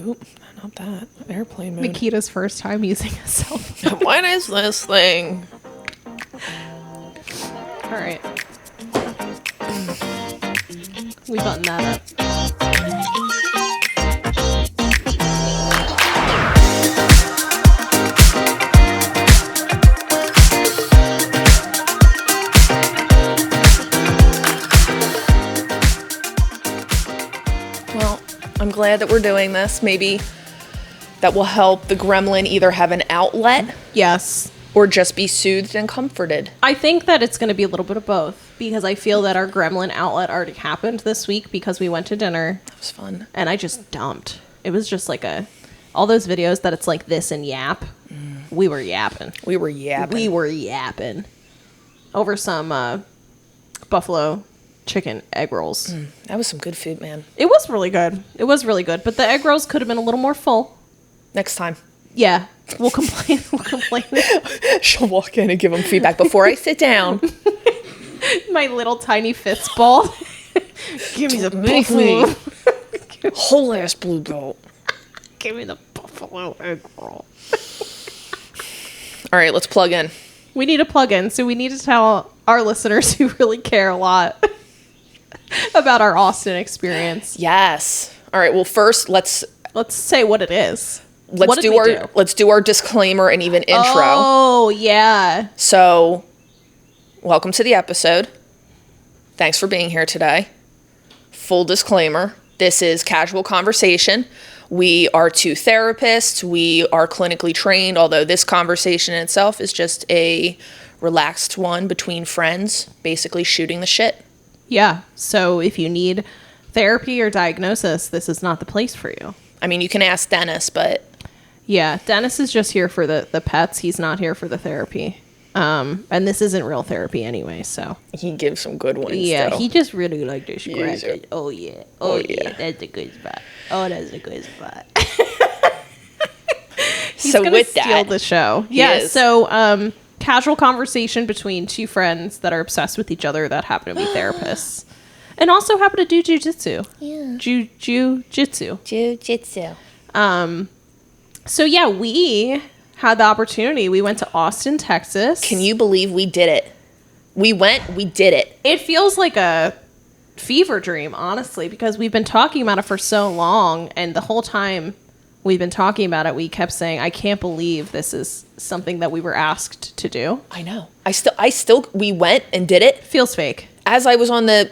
Oop, not that. Airplane mode. Nikita's first time using a cell phone. What is this thing? All right. We button that up. Well, I'm glad that we're doing this. Maybe that will help the gremlin either have an outlet Yes. or just be soothed and comforted. I think that it's going to be a little bit of both because I feel that our gremlin outlet already happened this week because we went to dinner. That was fun. And I just dumped. It was just like all those videos that it's like this and yap. We were yapping. We were yapping. We were yapping over some buffalo chicken egg rolls. That was some good food, man. It was really good. It was really good. But the egg rolls could have been a little more full. Next time. Yeah. We'll complain. We'll complain. She'll walk in and give them feedback before I sit down. My little tiny fist ball. Give me the buffalo. Whole ass blue belt. Give me the buffalo egg roll. All right, let's plug in. We need a plug-in, so we need to tell our listeners who really care a lot about our Austin experience. Yes. All right. Well, first, let's say what it is. let's do our disclaimer and even intro. Oh, yeah. So, welcome to the episode. Thanks for being here today. Full disclaimer, this is casual conversation. We are two therapists. We are clinically trained, although this conversation in itself is just a relaxed one between friends, basically shooting the shit. Yeah. So if you need therapy or diagnosis, this is not the place for you. I mean, you can ask Dennis, but... Yeah, Dennis is just here for the pets. He's not here for the therapy. And this isn't real therapy anyway, so. He gives some good ones, Yeah, though. he just really liked to scratch Yeah. it. Oh, yeah. Oh, yeah. That's a good spot. Oh, that's a good spot. He's So gonna with steal that, the show. he Yeah, is. so casual conversation between two friends that are obsessed with each other that happen to be therapists. And also happen to do jujitsu. Yeah. Jiu-jitsu. Jiu-jitsu. So yeah, we had the opportunity. We went to Austin, Texas. Can you believe we did it? We did it. It feels like a fever dream, honestly, because we've been talking about it for so long, and the whole time we've been talking about it, we kept saying, I can't believe this is something that we were asked to do. I know. We went and did it. Feels fake. As I was on the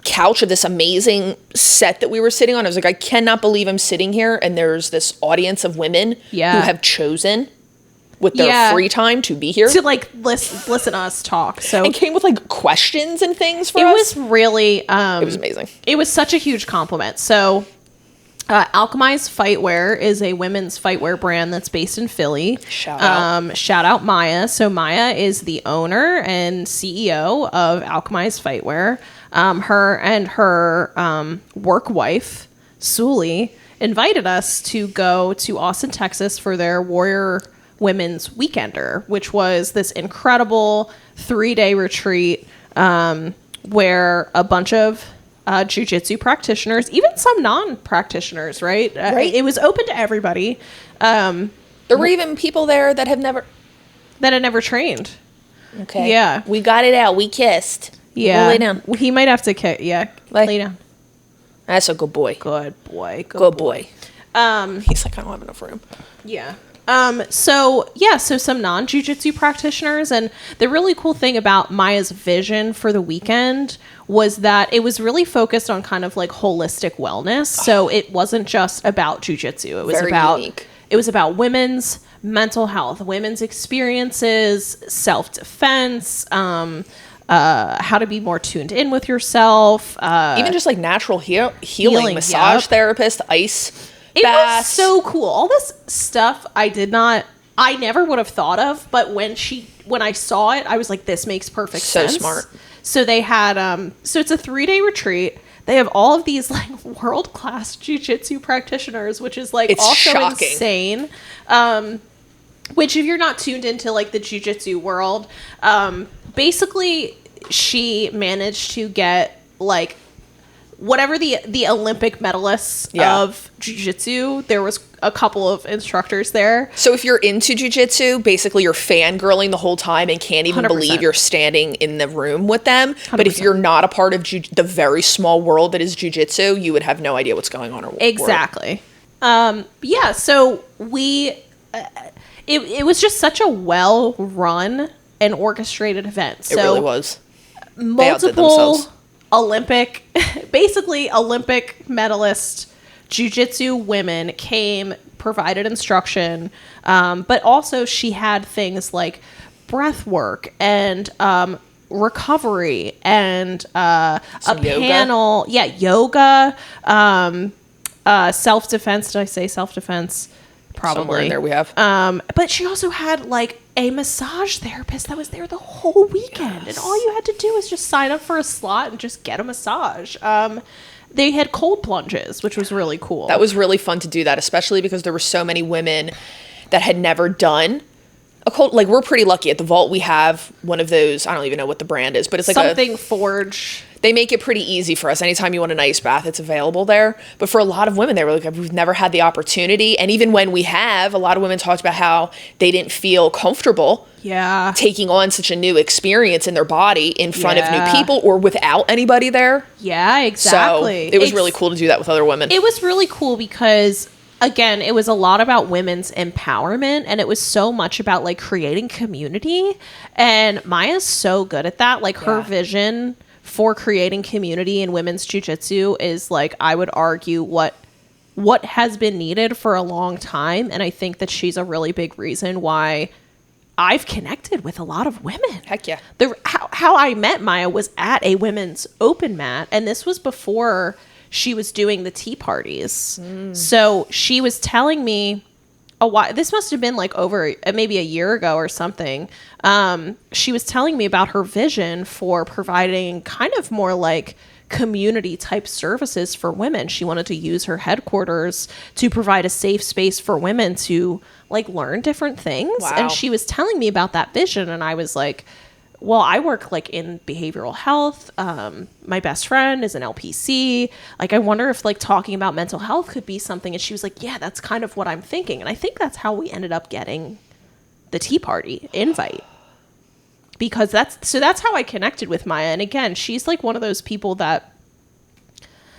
couch of this amazing set that we were sitting on, I was like, I cannot believe I'm sitting here and there's this audience of women who have chosen with their free time to be here. To like listen to us talk. So and came with like questions and things for it us. was really It was amazing. It was such a huge compliment. So Alchemize Fightwear is a women's fightwear brand that's based in Philly. Shout out Maya. So Maya is the owner and CEO of Alchemize Fightwear. Her and her work wife, Suli, invited us to go to Austin, Texas for their Warrior Women's Weekender, which was this incredible 3-day retreat where a bunch of jiu-jitsu practitioners, even some non-practitioners, right? It was open to everybody. There were even people there that had never trained. Okay. Yeah. We got it out. We kissed. Yeah. We'll lay down. He might have to kick. Yeah. Lay down. That's a good boy. Good boy. Good boy. He's like, I don't have enough room. Yeah. So some non-jiu-jitsu practitioners, and the really cool thing about Maya's vision for the weekend was that it was really focused on kind of like holistic wellness. So it wasn't just about jiu-jitsu. It was unique. It was about women's mental health, women's experiences, self-defense, how to be more tuned in with yourself. Even just like natural healing, massage therapist, ice It baths. was so cool. All this stuff I never would have thought of, but when I saw it, I was like, this makes perfect sense. So smart. So they had, so it's a 3-day retreat. They have all of these like world-class jiu-jitsu practitioners, which is like also shocking. insane. Which if you're not tuned into like the jiu-jitsu world, basically she managed to get like whatever the Olympic medalists of jiu-jitsu, there was a couple of instructors there. So if you're into jiu-jitsu, basically you're fangirling the whole time and can't even 100%. believe you're standing in the room with them. 100%. But if you're not a part of the very small world that is jiu-jitsu, you would have no idea what's going on. Exactly. Yeah, so it was just such a well-run and orchestrated event. So it really was. Multiple Olympic medalist jiu-jitsu women came, provided instruction, but also she had things like breath work and recovery and a panel, yoga, self-defense. Did I say self-defense? Probably. Somewhere in there we have. But she also had like a massage therapist that was there the whole weekend. Yes. And all you had to do was just sign up for a slot and just get a massage. They had cold plunges, which was really cool. That was really fun to do that, especially because there were so many women that had never done a cold. Like, we're pretty lucky at the Vault. We have one of those. I don't even know what the brand is, but it's like something Forge. They make it pretty easy for us. Anytime you want an ice bath, it's available there. But for a lot of women, they were like, we've never had the opportunity. And even when we have, a lot of women talked about how they didn't feel comfortable taking on such a new experience in their body in front of new people or without anybody there. Yeah, exactly. So it was really cool to do that with other women. It was really cool because, again, it was a lot about women's empowerment, and it was so much about like creating community. And Maya's so good at that. Like her vision for creating community in women's jiu-jitsu is, like, I would argue what has been needed for a long time. And I think that she's a really big reason why I've connected with a lot of women. Heck yeah. How I met Maya was at a women's open mat, and this was before she was doing the tea parties. So she was telling me this must have been like over maybe a year ago or something. She was telling me about her vision for providing kind of more like community type services for women. She wanted to use her headquarters to provide a safe space for women to like learn different things. Wow. And she was telling me about that vision, and I was like, well, I work like in behavioral health. My best friend is an LPC. Like, I wonder if like talking about mental health could be something. And she was like, yeah, that's kind of what I'm thinking. And I think that's how we ended up getting the tea party invite, because that's how I connected with Maya. And again, she's like one of those people that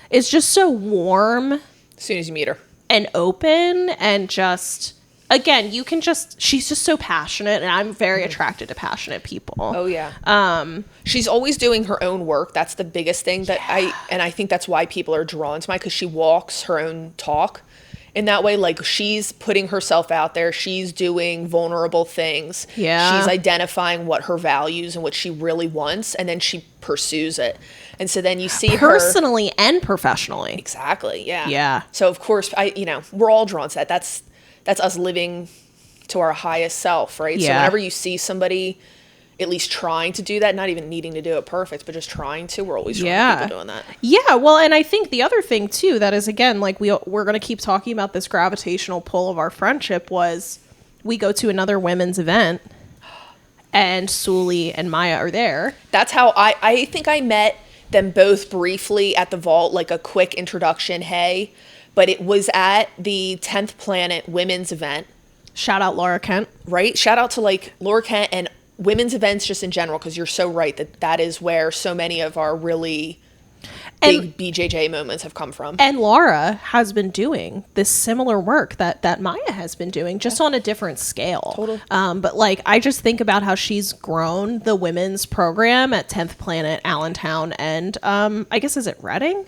is just so warm as soon as you meet her and open, and just, again, she's just so passionate, and I'm very attracted to passionate people. Oh yeah. She's always doing her own work. That's the biggest thing that I think that's why people are drawn to Maya, because she walks her own talk in that way. Like, she's putting herself out there. She's doing vulnerable things. Yeah. She's identifying what her values and what she really wants, and then she pursues it. And so then you see personally and professionally. Exactly. Yeah. Yeah. So of course, we're all drawn to that. That's us living to our highest self, right? Yeah. So whenever you see somebody at least trying to do that, not even needing to do it perfect, but just trying to, we're always drawn to people doing that. Yeah, well, and I think the other thing too, that is, again, like we're going to keep talking about this gravitational pull of our friendship, was we go to another women's event and Suli and Maya are there. That's how I think I met them both briefly at the Vault, like a quick introduction, hey. But it was at the 10th Planet women's event. Shout out Laura Kent. Right? Shout out to like Laura Kent and women's events just in general, because you're so right that is where so many of our really big BJJ moments have come from. And Laura has been doing this similar work that Maya has been doing, just on a different scale. Totally. But like, I just think about how she's grown the women's program at 10th Planet, Allentown, and I guess, is it Reading?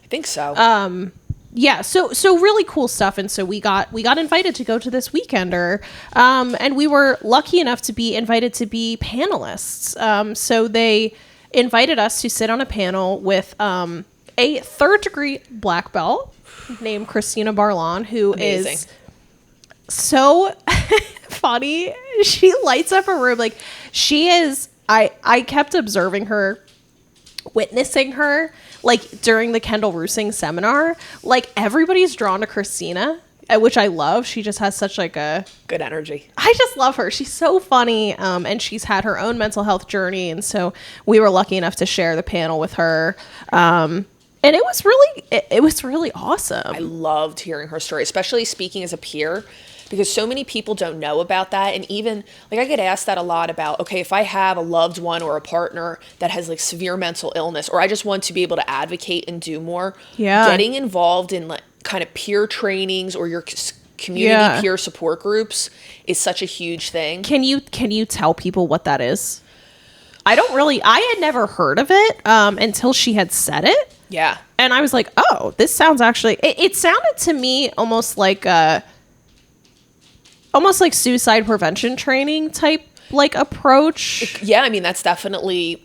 I think so. Yeah, so really cool stuff. And so we got invited to go to this weekender, and we were lucky enough to be invited to be panelists. So they invited us to sit on a panel with a third-degree black belt named Christina Barlon, who Amazing. Is so funny. She lights up a room. Like, she is, I kept observing her, witnessing her, like during the Kendall Roosing seminar. Like, everybody's drawn to Christina, which I love. She just has such like a good energy. I just love her. She's so funny. And she's had her own mental health journey. And so we were lucky enough to share the panel with her. And it was really awesome. I loved hearing her story, especially speaking as a peer, because so many people don't know about that. And even like I get asked that a lot about, okay, if I have a loved one or a partner that has like severe mental illness, or I just want to be able to advocate and do more, getting involved in like kind of peer trainings or your community peer support groups is such a huge thing. Can you tell people what that is? I had never heard of it until she had said it. Yeah. And I was like, oh, this sounds actually, it sounded to me almost like suicide prevention training type like approach. Yeah, I mean, that's definitely,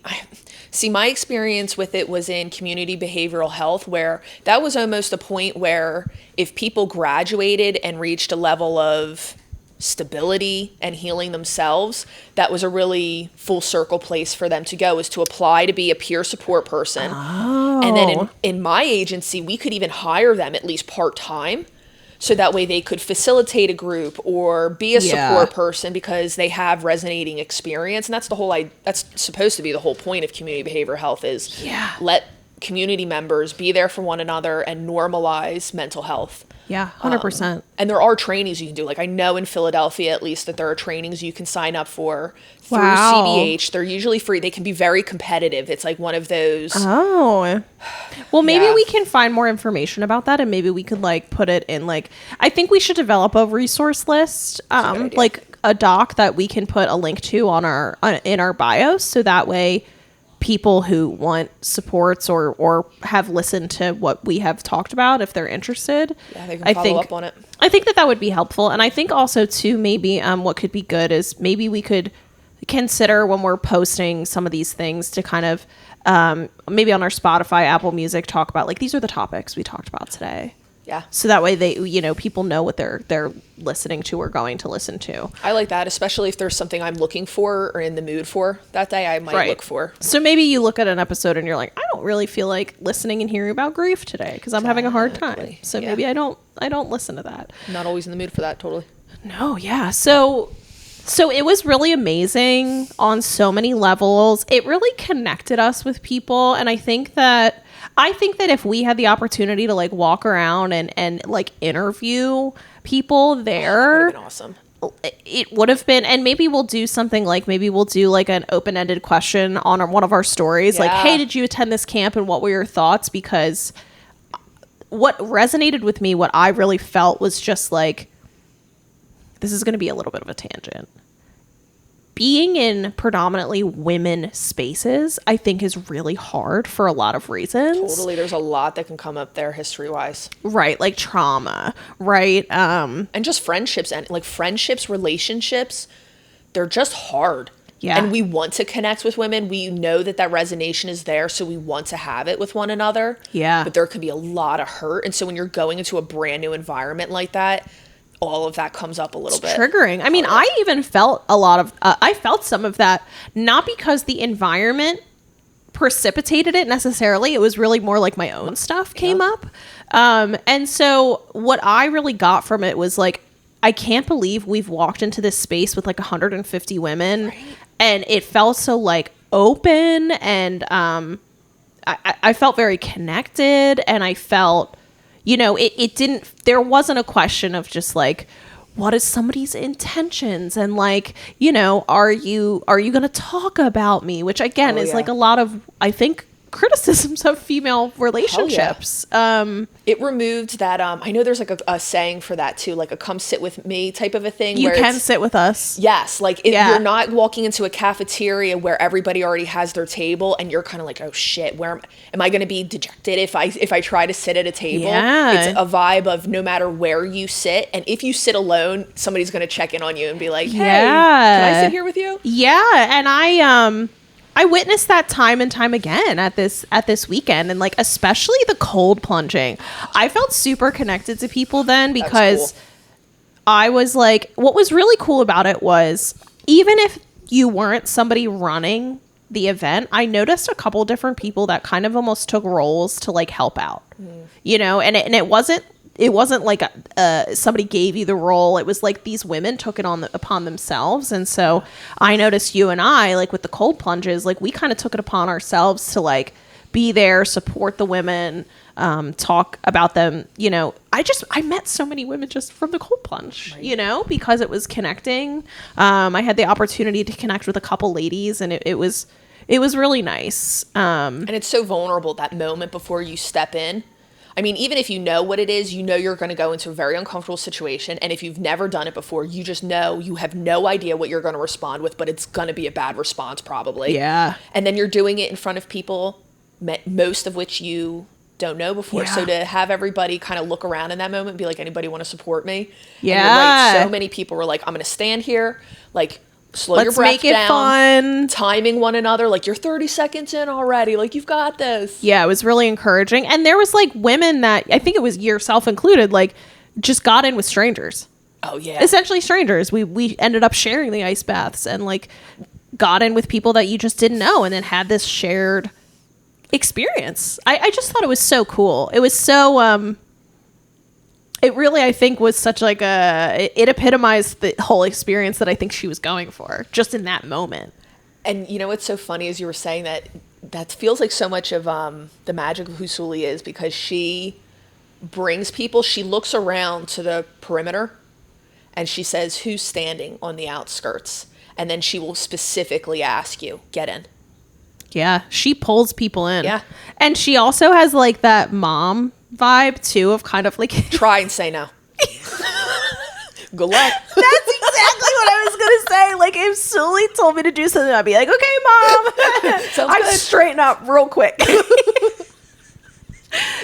see, my experience with it was in community behavioral health, where that was almost a point where if people graduated and reached a level of stability and healing themselves, that was a really full circle place for them to go, is to apply to be a peer support person. And then in my agency, we could even hire them at least part-time, so that way they could facilitate a group or be a support person because they have resonating experience. And that's that's supposed to be the whole point of community behavioral health, is let community members be there for one another and normalize mental health. Yeah, 100%. And there are trainings you can do. Like I know in Philadelphia, at least, that there are trainings you can sign up for through CBH. They're usually free. They can be very competitive. It's like one of those. Oh. Well, maybe we can find more information about that, and maybe we could like put it in like, I think we should develop a resource list, like a doc that we can put a link to on in our bios, so that way people who want supports or have listened to what we have talked about, if they're interested, they can follow up on it. I think that would be helpful. And I think also too, maybe what could be good is maybe we could consider when we're posting some of these things to kind of maybe on our Spotify, Apple Music, talk about like, these are the topics we talked about today. Yeah. So that way they, people know what they're listening to or going to listen to. I like that, especially if there's something I'm looking for or in the mood for that day, I might look for. So maybe you look at an episode and you're like, I don't really feel like listening and hearing about grief today because I'm having a hard time. So maybe I don't listen to that. I'm not always in the mood for that, totally. No, yeah. So it was really amazing on so many levels. It really connected us with people. And I think that if we had the opportunity to like walk around and like interview people there, that would have been awesome. It would have been, and maybe we'll do something like, maybe we'll do like an open-ended question on one of our stories. Like, hey, did you attend this camp and what were your thoughts? Because what resonated with me, what I really felt was just like, this is going to be a little bit of a tangent. Being in predominantly women spaces, I think, is really hard for a lot of reasons. Totally. There's a lot that can come up there history-wise. Right. Like trauma. Right. And just friendships. And like friendships, relationships, they're just hard. Yeah. And we want to connect with women. We know that resonation is there, so we want to have it with one another. Yeah. But there can be a lot of hurt. And so when you're going into a brand new environment like that, all of that comes up a little bit. Triggering. I mean, I even felt a lot of, I felt some of that, not because the environment precipitated it necessarily. It was really more like my own stuff came up. And so what I really got from it was like, I can't believe we've walked into this space with like 150 women and it felt so like open, and I felt very connected, and I felt, it didn't, there wasn't a question of just like, what is somebody's intentions? And like, are you going to talk about me? Which again is like a lot of, I think, criticisms of female relationships. It removed that, I know there's like a saying for that too, like a come sit with me type of a thing. You can sit with us. Yes. Like you're not walking into a cafeteria where everybody already has their table and you're kind of like, oh shit, where am I going to be dejected if I try to sit at a table? It's a vibe of no matter where you sit. And if you sit alone, somebody's going to check in on you and be like, hey, can I sit here with you? Yeah. And I witnessed that time and time again at this weekend, and like especially the cold plunging. I felt super connected to people then because I was like, what was really cool about it was, even if you weren't somebody running the event, I noticed a couple different people that kind of almost took roles to like help out, and it wasn't like somebody gave you the role. It was like these women took it upon themselves. And so I noticed you and I, like with the cold plunges, like we kind of took it upon ourselves to like be there, support the women, talk about them. You know, I met so many women just from the cold plunge, you know, because it was connecting. I had the opportunity to connect with a couple ladies, and it was really nice. And it's so vulnerable, that moment before you step in. I mean, even if you know what it is, you know you're going to go into a very uncomfortable situation. And if you've never done it before, you just know you have no idea what you're going to respond with, but it's going to be a bad response probably. Yeah. And then you're doing it in front of people, most of which you don't know before. Yeah. So to have everybody kind of look around in that moment and be like, anybody want to support me? Yeah. And you're right. So many people were like, I'm going to stand here, like, slow your Let's breath make it down, fun. timing one another, like, you're 30 seconds in already, like, you've got this. Yeah, it was really encouraging. And there was like women that, I think it was yourself included, like just got in with strangers. Oh yeah. Essentially strangers. We ended up sharing the ice baths and like got in with people that you just didn't know, and then had this shared experience. I just thought it was so cool. It was so it really, I think, was such like it epitomized the whole experience that I think she was going for just in that moment. And you know what's so funny is you were saying that feels like so much of the magic of who Sully is, because she brings people, she looks around to the perimeter and she says, who's standing on the outskirts? And then she will specifically ask you, get in. Yeah, she pulls people in. Yeah. And she also has like that mom vibe too, of kind of like Try and say no. Good luck. That's exactly what I was gonna say. Like, if Sully told me to do something, I'd be like, "Okay, mom, I'd straighten up real quick."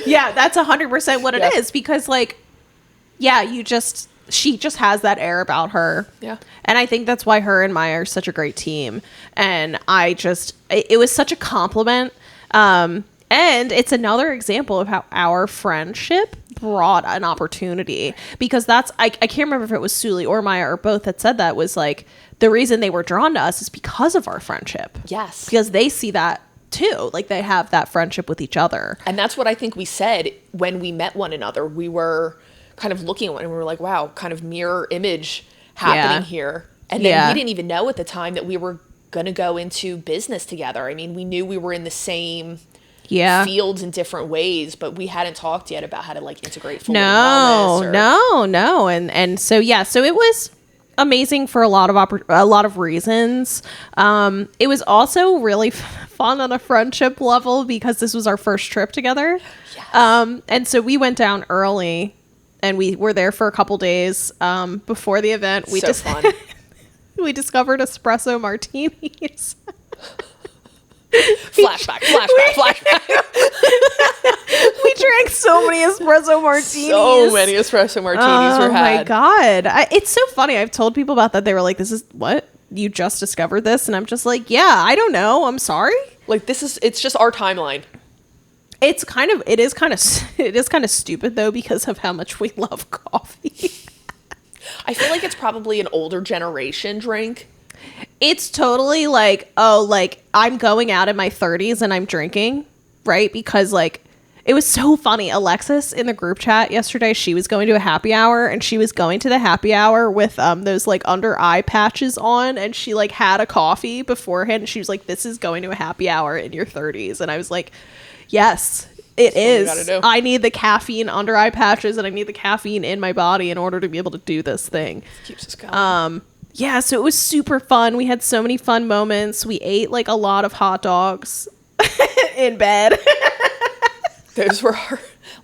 Yeah, that's 100% what it is, because, like, yeah, she just has that air about her. Yeah, and I think that's why her and Maya are such a great team. And it was such a compliment. And it's another example of how our friendship brought an opportunity, because I can't remember if it was Sully or Maya or both that said that, was like, the reason they were drawn to us is because of our friendship. Yes. Because they see that too. Like, they have that friendship with each other. And that's what I think we said when we met one another. We were kind of looking at one and we were like, wow, kind of mirror image happening here. And then we didn't even know at the time that we were going to go into business together. I mean, we knew we were in the same fields in different ways, but we hadn't talked yet about how to like integrate full wellness. No. And so, yeah, so it was amazing for a lot of reasons. It was also really fun on a friendship level because this was our first trip together. Yes. And so we went down early and we were there for a couple days before the event. Fun. We discovered espresso martinis. Flashback. We drank so many espresso martinis. So many espresso martinis were had. Oh my God. It's so funny. I've told people about that. They were like, this is what? You just discovered this? And I'm just like, yeah, I don't know. I'm sorry. Like, it's just our timeline. It is kind of stupid though, because of how much we love coffee. I feel like it's probably an older generation drink. It's totally like, oh, like, I'm going out in my 30s and I'm drinking, right? Because, like, it was so funny. Alexis in the group chat yesterday, she was going to a happy hour, and she was going to the happy hour with those, like, under eye patches on, and she, like, had a coffee beforehand, and she was like, this is going to a happy hour in your 30s. And I was like, yes, it is. I need the caffeine under eye patches, and I need the caffeine in my body in order to be able to do this thing. It keeps us going. Yeah, so it was super fun. We had so many fun moments. We ate like a lot of hot dogs in bed. Those were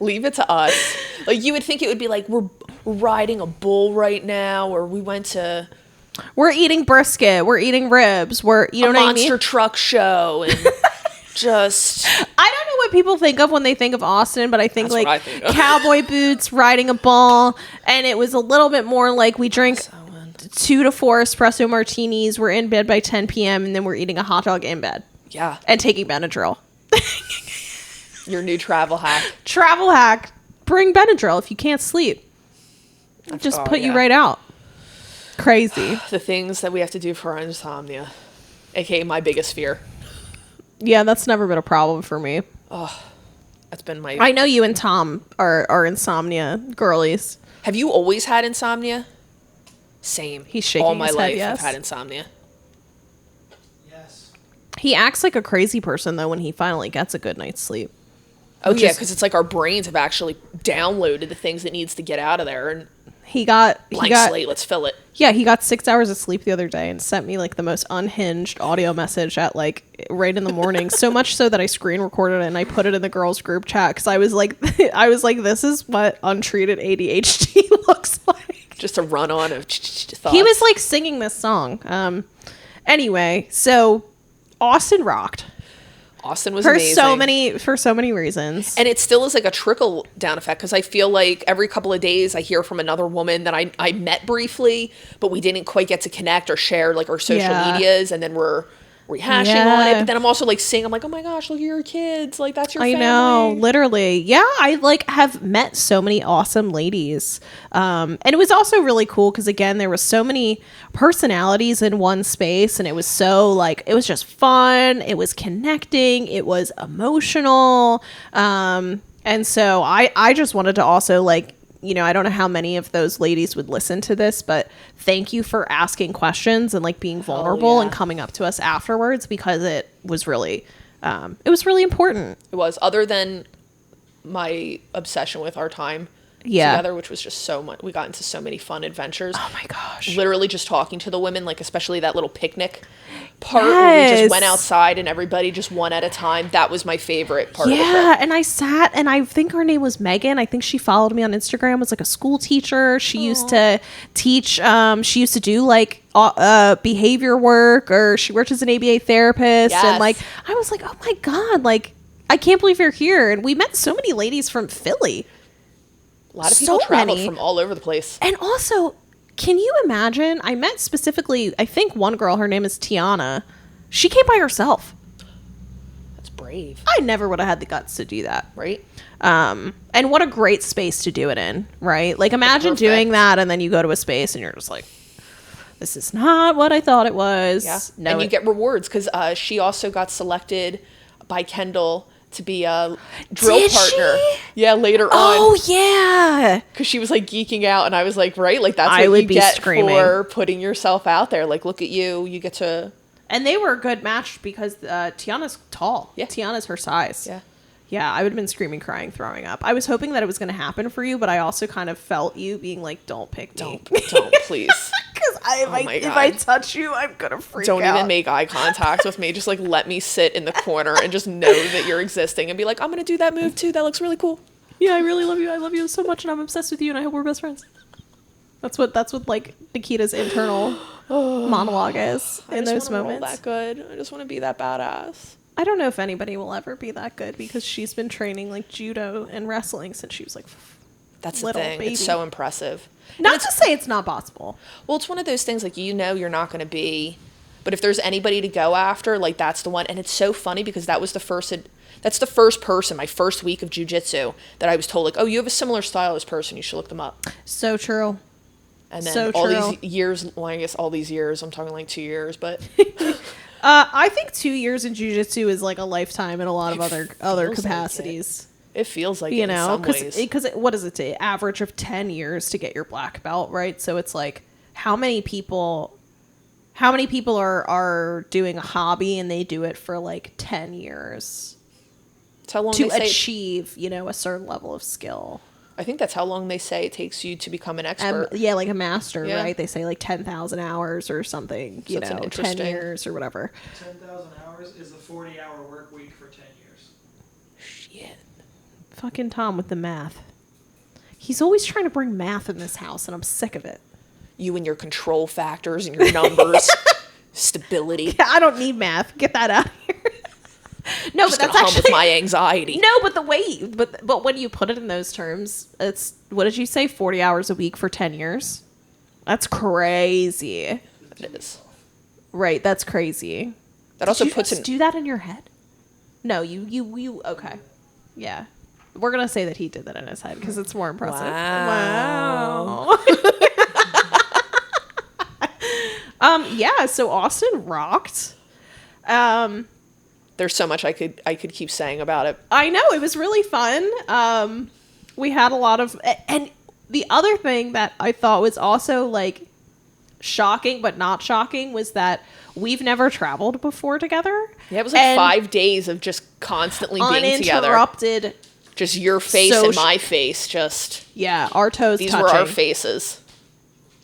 leave it to us. Like, you would think it would be like we're riding a bull right now, or we're eating brisket, we're eating ribs, you know what I mean? Monster truck show, and just I don't know what people think of when they think of Austin, but I think That's like what I think of. Cowboy boots, riding a bull, and it was a little bit more like we drink 2 to 4 espresso martinis. We're in bed by 10 p.m. and then we're eating a hot dog in bed. Yeah. And taking Benadryl. Your new travel hack. Travel hack. Bring Benadryl if you can't sleep. Just put you right out. Crazy. The things that we have to do for our insomnia. AKA my biggest fear. Yeah, that's never been a problem for me. Oh, that's been my... I know you and Tom are insomnia girlies. Have you always had insomnia? Same. He's shaking all my his life head, yes. I've had insomnia. Yes. He acts like a crazy person, though, when he finally gets a good night's sleep. Oh, yeah, because it's like our brains have actually downloaded the things that needs to get out of there. And He got slate, let's fill it. Yeah, he got 6 hours of sleep the other day and sent me like the most unhinged audio message at like right in the morning. So much so that I screen recorded it and I put it in the girls group chat because I was like, this is what untreated ADHD looks like. Just a run on of thoughts. He was like singing this song. Anyway, so Austin rocked. Austin was for amazing. for so many reasons. And it still is like a trickle down effect because I feel like every couple of days I hear from another woman that I met briefly, but we didn't quite get to connect or share like our social medias, and then we're rehashing on it. But then I'm also like seeing, I'm like, oh my gosh, look at your kids, like that's your family. I know, literally. Yeah, I like have met so many awesome ladies, and it was also really cool because again there was so many personalities in one space, and it was so like it was just fun, it was connecting, it was emotional, and so I just wanted to also like, you know, I don't know how many of those ladies would listen to this, but thank you for asking questions and like being vulnerable and coming up to us afterwards, because it was really important. It was, other than my obsession with our time together, which was just so much. We got into so many fun adventures. Oh my gosh. Literally just talking to the women, like especially that little picnic part where we just went outside and everybody just one at a time. That was my favorite part of the trip. Yeah, and I sat, and I think her name was Megan. I think she followed me on Instagram, was like a school teacher. She used to teach, she used to do like behavior work, or she worked as an ABA therapist. And like, I was like, oh my God, like, I can't believe you're here. And we met so many ladies from Philly. A lot of people traveled from all over the place. And also, can you imagine? I met specifically, I think one girl, her name is Tiana. She came by herself. That's brave. I never would have had the guts to do that. Right. And what a great space to do it in, right? Like imagine doing that and then you go to a space and you're just like, this is not what I thought it was. Yeah. No, and you get rewards because she also got selected by Kendall to be a drill partner. Yeah, later on. Oh yeah, because she was like geeking out, and I was like, right, like that's what you get for putting yourself out there. Like, look at you, you get to. And they were a good match because Tiana's tall. Yeah, Tiana's her size. Yeah, I would have been screaming, crying, throwing up. I was hoping that it was going to happen for you, but I also kind of felt you being like, don't pick me. Don't please. Because if I touch you, I'm going to freak out. Don't even make eye contact with me. Just like let me sit in the corner and just know that you're existing and be like, I'm going to do that move too. That looks really cool. Yeah, I really love you. I love you so much and I'm obsessed with you and I hope we're best friends. That's what like Nikita's internal monologue is in those moments. Roll that good. I just want to be that badass. I don't know if anybody will ever be that good because she's been training like judo and wrestling since she was like that's the thing. Baby. It's so impressive. Not to say it's not possible. Well, it's one of those things like you know you're not going to be, but if there's anybody to go after, like that's the one. And it's so funny because that's the first person, my first week of jiu-jitsu, that I was told like, oh, you have a similar style as person. You should look them up. So true. And then these years, well, I guess all these years, I'm talking like 2 years, but. I think 2 years in jiu-jitsu is like a lifetime in a lot of other capacities. It feels like, you know, because what does it say? Average of 10 years to get your black belt, right? So it's like how many people are doing a hobby and they do it for like 10 years to achieve, you know, a certain level of skill. I think that's how long they say it takes you to become an expert. Yeah, like a master, right? They say like 10,000 hours or something, so 10 years or whatever. 10,000 hours is a 40-hour work week for 10 years. Shit. Fucking Tom with the math. He's always trying to bring math in this house, and I'm sick of it. You and your control factors and your numbers, stability. Yeah, I don't need math. Get that out of here. No, just but that's actually with my anxiety. No, but but when you put it in those terms, it's what did you say? 40 hours a week for 10 years. That's crazy. It is. Right, that's crazy. That also puts do that in your head? No, you okay. Yeah. We're going to say that he did that in his head because it's more impressive. Wow. Yeah, so Austin rocked. There's so much I could keep saying about it. I know, it was really fun. We had a lot of, and the other thing that I thought was also like shocking but not shocking was that we've never traveled before together. Yeah, it was like 5 days of just constantly being together. Uninterrupted. Just your face and my face, just... Yeah, our toes These touching. were our faces.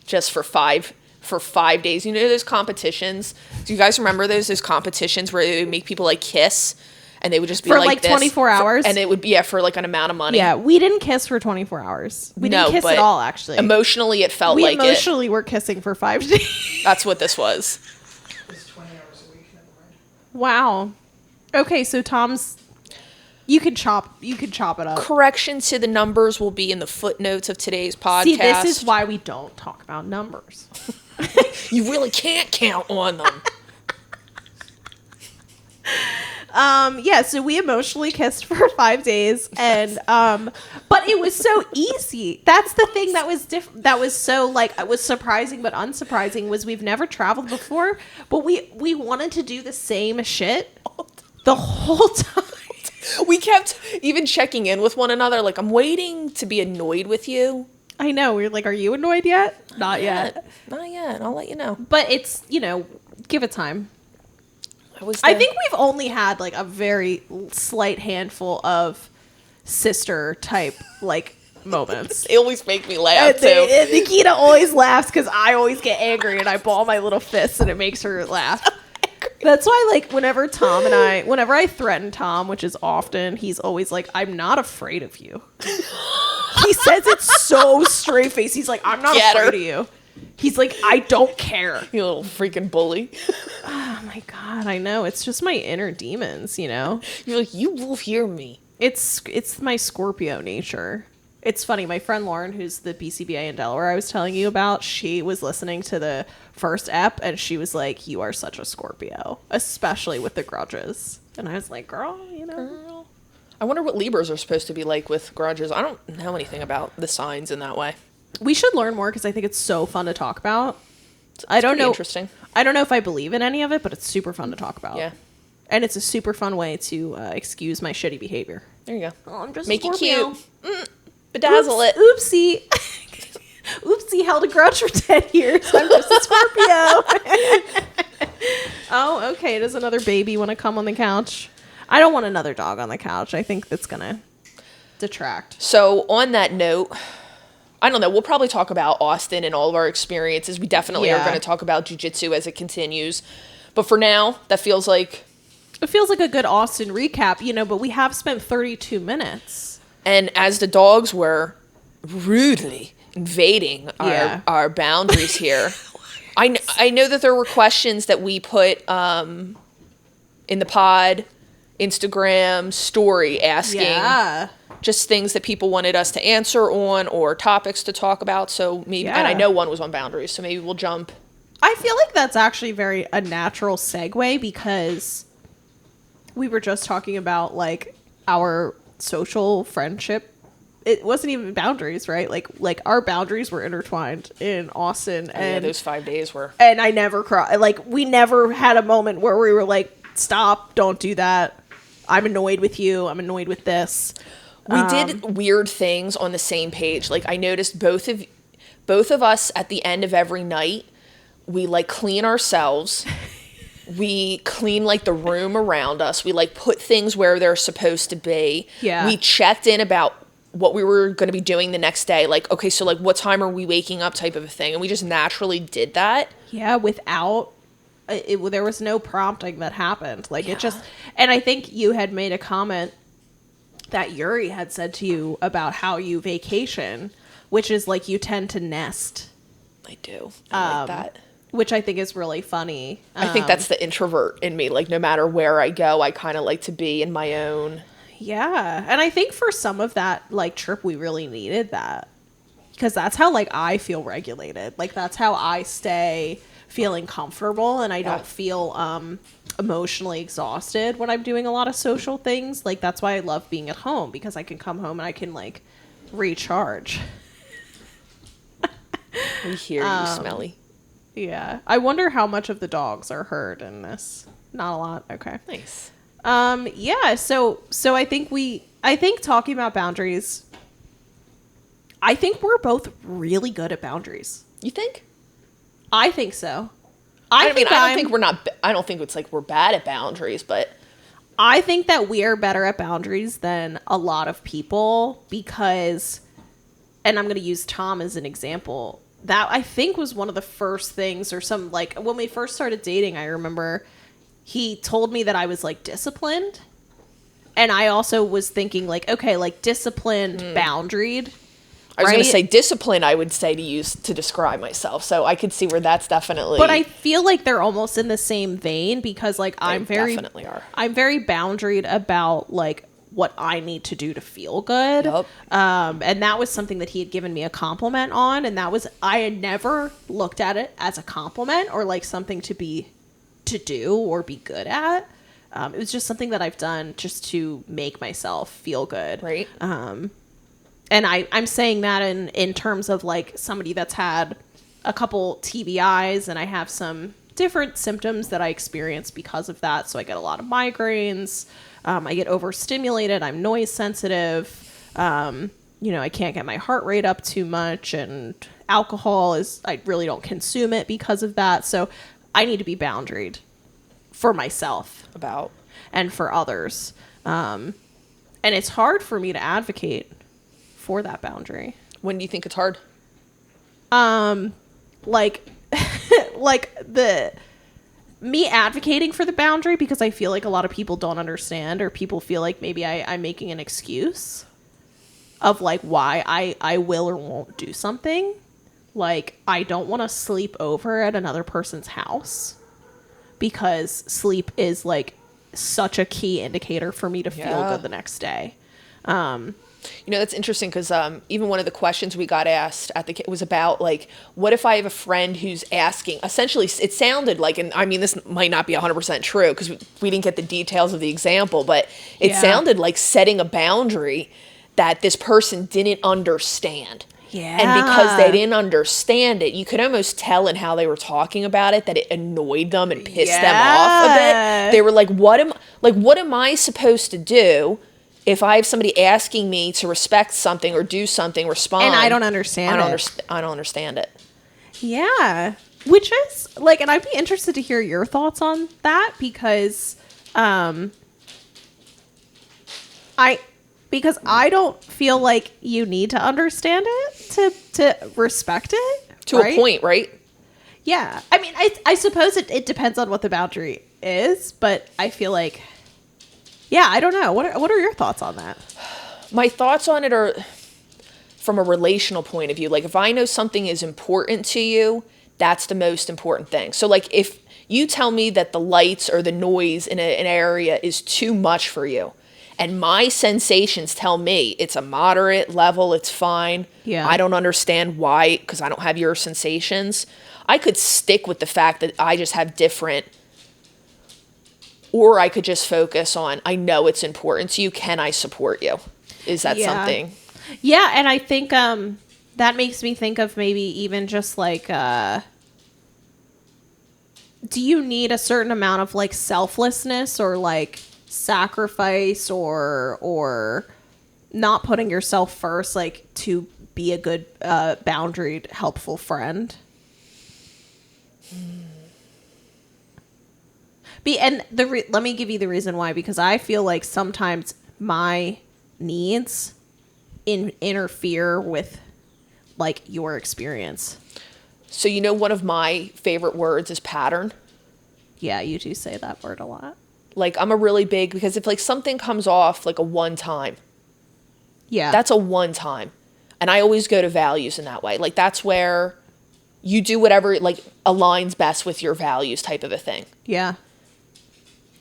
Just for 5 days. You know those competitions? Do you guys remember those competitions where they would make people, like, kiss? And they would just be like this. 24 hours? And it would be, for, like, an amount of money. Yeah, we didn't kiss for 24 hours. We didn't kiss at all, actually. Emotionally, it felt we like emotionally were kissing for 5 days. That's what this was. It's 20 hours a week, never mind. Wow. Okay, so Tom's... You could chop it up. Correction to the numbers will be in the footnotes of today's podcast. See, this is why we don't talk about numbers. You really can't count on them. Yeah, so we emotionally kissed for 5 days, and but it was so easy. That's the thing that was that was so, like, it was surprising but unsurprising, was we've never traveled before, but we wanted to do the same shit the whole time. We kept even checking in with one another, like, I'm waiting to be annoyed with you. I know, we were like, are you annoyed yet? Not yet. Not yet, I'll let you know. But it's, give it time. I think we've only had, like, a very slight handful of sister type, like, moments. They always make me laugh, too. And Nikita always laughs because I always get angry and I ball my little fists and it makes her laugh. That's why, like, whenever I threaten Tom, which is often, he's always like, I'm not afraid of you. He says it so straight face. He's like, I'm not afraid of you. He's like, I don't care. You little freaking bully. Oh my God, I know. It's just my inner demons, You're like, you will hear me. It's my Scorpio nature. It's funny. My friend Lauren, who's the BCBA in Delaware I was telling you about, she was listening to the first ep and she was like, you are such a Scorpio, especially with the grudges. And I was like, girl, Girl. I wonder what Libras are supposed to be like with grudges. I don't know anything about the signs in that way. We should learn more because I think it's so fun to talk about. I don't know. Interesting. I don't know if I believe in any of it, but it's super fun to talk about. Yeah. And it's a super fun way to excuse my shitty behavior. There you go. Oh, I'm just Make it Scorpio. cute. Bedazzle it. Oopsie. Oopsie, held a grudge for 10 years. I'm just a Scorpio. Oh, okay. Does another baby want to come on the couch? I don't want another dog on the couch. I think that's going to detract. So on that note, I don't know. We'll probably talk about Austin and all of our experiences. We definitely are going to talk about jiu-jitsu as it continues. But for now, that feels like... It feels like a good Austin recap, but we have spent 32 minutes. And as the dogs were rudely invading our boundaries here, I know that there were questions that we put in the pod Instagram story asking just things that people wanted us to answer on or topics to talk about. So maybe, and I know one was on boundaries, so maybe we'll jump. I feel like that's actually a natural segue because we were just talking about, like, our social friendship. It wasn't even boundaries, right? Like our boundaries were intertwined in Austin. And those 5 days were. And I never cried. Like, we never had a moment where we were like, stop, don't do that. I'm annoyed with you. I'm annoyed with this. We did weird things on the same page. Like, I noticed both of us at the end of every night, we, like, clean ourselves. We clean, like, the room around us. We, like, put things where they're supposed to be. Yeah. We checked in about what we were going to be doing the next day. Like, okay, so, like, what time are we waking up type of a thing. And we just naturally did that. Yeah, without... there was no prompting that happened. Like, it just... And I think you had made a comment that Yuri had said to you about how you vacation, which is, like, you tend to nest. I do. I like that. Which I think is really funny. I think that's the introvert in me. Like, no matter where I go, I kind of like to be in my own. Yeah. And I think for some of that, like, trip, we really needed that. Because that's how, like, I feel regulated. Like, that's how I stay feeling comfortable and I don't feel emotionally exhausted when I'm doing a lot of social things. Like, that's why I love being at home, because I can come home and I can, like, recharge. We hear you, Smelly. Yeah. I wonder how much of the dogs are heard in this. Not a lot. Okay. Nice. Yeah. So I think talking about boundaries, I think we're both really good at boundaries. You think? I think so. I don't think we're not. I don't think it's like we're bad at boundaries, but I think that we are better at boundaries than a lot of people because, and I'm going to use Tom as an example. That I think was one of the first things, or some like when we first started dating. I remember he told me that I was like disciplined, and I also was thinking like, okay, like disciplined, boundaried. I was going to say discipline, I would say to use to describe myself. So I could see where that's definitely. But I feel like they're almost in the same vein because like definitely are. I'm very boundaried about like what I need to do to feel good. Yep. And that was something that he had given me a compliment on. And that was, I had never looked at it as a compliment or like something to do or be good at. It was just something that I've done just to make myself feel good. Right. And I'm saying that in terms of like somebody that's had a couple TBIs and I have some different symptoms that I experience because of that. So I get a lot of migraines. I get overstimulated. I'm noise sensitive. I can't get my heart rate up too much. And alcohol I really don't consume it because of that. So I need to be boundaried for myself. And for others. And it's hard for me to advocate for that boundary. When do you think it's hard? Like me advocating for the boundary because I feel like a lot of people don't understand or people feel like maybe I'm making an excuse of like why I will or won't do something. Like I don't want to sleep over at another person's house because sleep is like such a key indicator for me to feel good the next day. That's interesting because even one of the questions we got asked was about like, what if I have a friend who's asking, essentially it sounded like, and I mean, this might not be 100% true because we didn't get the details of the example, but it sounded like setting a boundary that this person didn't understand. Yeah. And because they didn't understand it, you could almost tell in how they were talking about it that it annoyed them and pissed them off a bit. They were like, what am I supposed to do if I have somebody asking me to respect something or do something, respond, and I don't understand I don't understand it. Yeah. Which is like, and I'd be interested to hear your thoughts on that because I don't feel like you need to understand it to respect it. To a point, right? Yeah. I mean, I suppose it depends on what the boundary is, but I feel like, yeah, I don't know. What are your thoughts on that? My thoughts on it are from a relational point of view. Like if I know something is important to you, that's the most important thing. So like if you tell me that the lights or the noise in an area is too much for you, and my sensations tell me it's a moderate level, it's fine. Yeah. I don't understand why, because I don't have your sensations. I could stick with the fact that I just have different, or I could just focus on, I know it's important to you. Can I support you? Is that something? Yeah, and I think that makes me think of maybe even just like, do you need a certain amount of like selflessness or like sacrifice or not putting yourself first, like to be a good boundaried, helpful friend? Let me give you the reason why, because I feel like sometimes my needs interfere with like your experience. So one of my favorite words is pattern. Yeah, you do say that word a lot. Like I'm a really big, because if like something comes off like a one time, yeah, that's a one time. And I always go to values in that way. Like that's where you do whatever like aligns best with your values type of a thing. Yeah.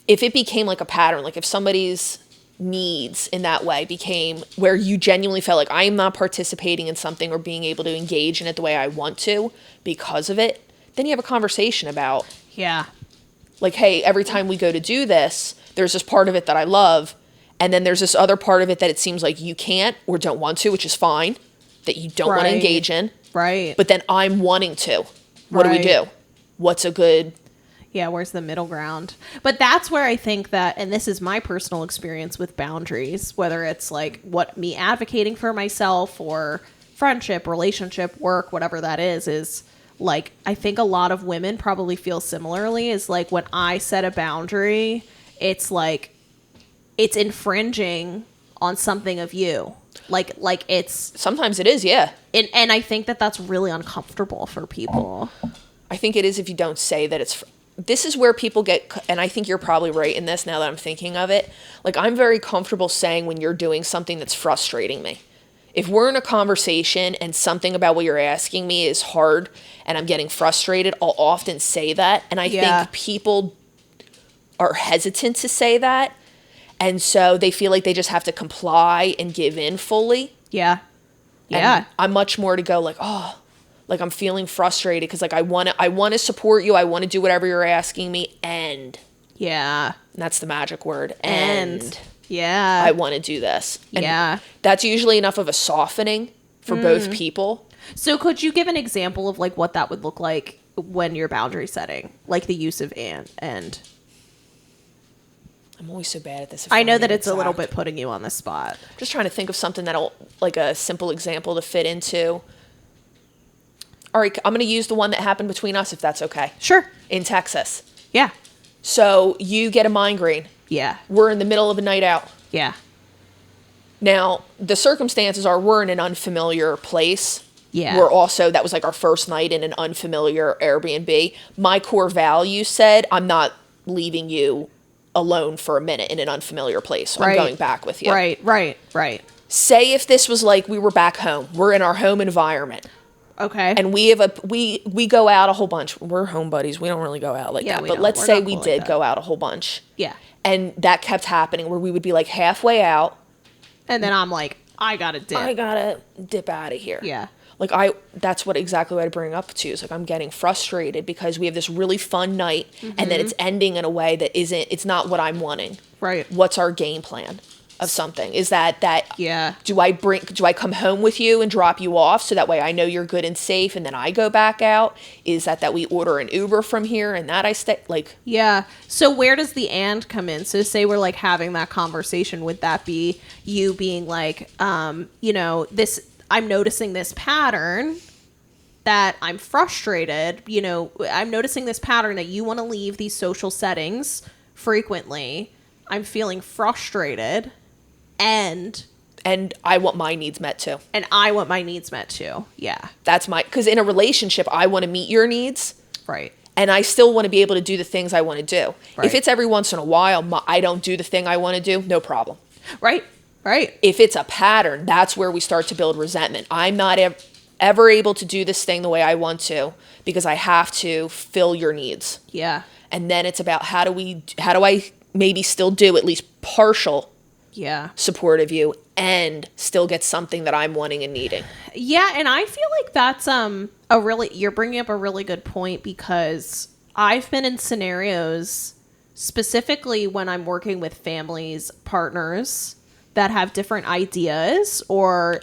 If it became like a pattern, like if somebody's needs in that way became where you genuinely felt like I'm not participating in something or being able to engage in it the way I want to because of it, then you have a conversation about, yeah, like, hey, every time we go to do this, there's this part of it that I love, and then there's this other part of it that it seems like you can't or don't want to, which is fine, that you don't want to engage in. Right. But then I'm wanting to. What do we do? What's a good... Yeah, where's the middle ground? But that's where I think that, and this is my personal experience with boundaries, whether it's like me advocating for myself or friendship, relationship, work, whatever that is like, I think a lot of women probably feel similarly, is like when I set a boundary, it's like it's infringing on something of you. Like it's Sometimes it is, yeah. and I think that that's really uncomfortable for people. I think it is if you don't say that it's... This is where people get... And I think you're probably right in this now that I'm thinking of it. Like, I'm very comfortable saying when you're doing something that's frustrating me. If we're in a conversation and something about what you're asking me is hard and I'm getting frustrated, I'll often say that. And I think people are hesitant to say that. And so they feel like they just have to comply and give in fully. Yeah. And I'm much more to go like, oh, like I'm feeling frustrated because like I want to support you. I want to do whatever you're asking me. And that's the magic word. And I want to do this. And that's usually enough of a softening for both people. So could you give an example of like what that would look like when you're boundary setting? Like the use of and. I'm always so bad at this. I know that it's a little bit putting you on the spot. Just trying to think of something that'll, like a simple example to fit into. All right, I'm going to use the one that happened between us, if that's okay. Sure. In Texas. Yeah. So you get a migraine. Yeah. We're in the middle of a night out. Yeah. Now, the circumstances are we're in an unfamiliar place. Yeah. That was like our first night in an unfamiliar Airbnb. My core value said, I'm not leaving you alone for a minute in an unfamiliar place. So I'm going back with you. Right. Say if this was like we were back home. We're in our home environment. Okay. And we have we go out a whole bunch. We're home buddies. We don't really go out like that. But let's say we did go out a whole bunch. Yeah. And that kept happening where we would be like halfway out. And then I'm like, I gotta dip out of here. Yeah. Like that's exactly what I bring up to is like I'm getting frustrated because we have this really fun night and then it's ending in a way that it's not what I'm wanting. Right. What's our game plan of something? Is that yeah. Do I come home with you and drop you off so that way I know you're good and safe and then I go back out? Is that we order an Uber from here and that I stay like... Yeah. So where does the and come in? So say we're like having that conversation, would that be you being like, this, I'm noticing this pattern that I'm frustrated, I'm noticing this pattern that you want to leave these social settings frequently. I'm feeling frustrated and I want my needs met too. And I want my needs met too. Yeah. That's because in a relationship, I want to meet your needs. Right. And I still want to be able to do the things I want to do. Right. If it's every once in a while, I don't do the thing I want to do, no problem. Right. If it's a pattern, that's where we start to build resentment. I'm not ever able to do this thing the way I want to because I have to fill your needs. Yeah. And then it's about how do I maybe still do at least partial support of you and still get something that I'm wanting and needing. Yeah, and I feel like that's you're bringing up a really good point because I've been in scenarios specifically when I'm working with families, partners that have different ideas or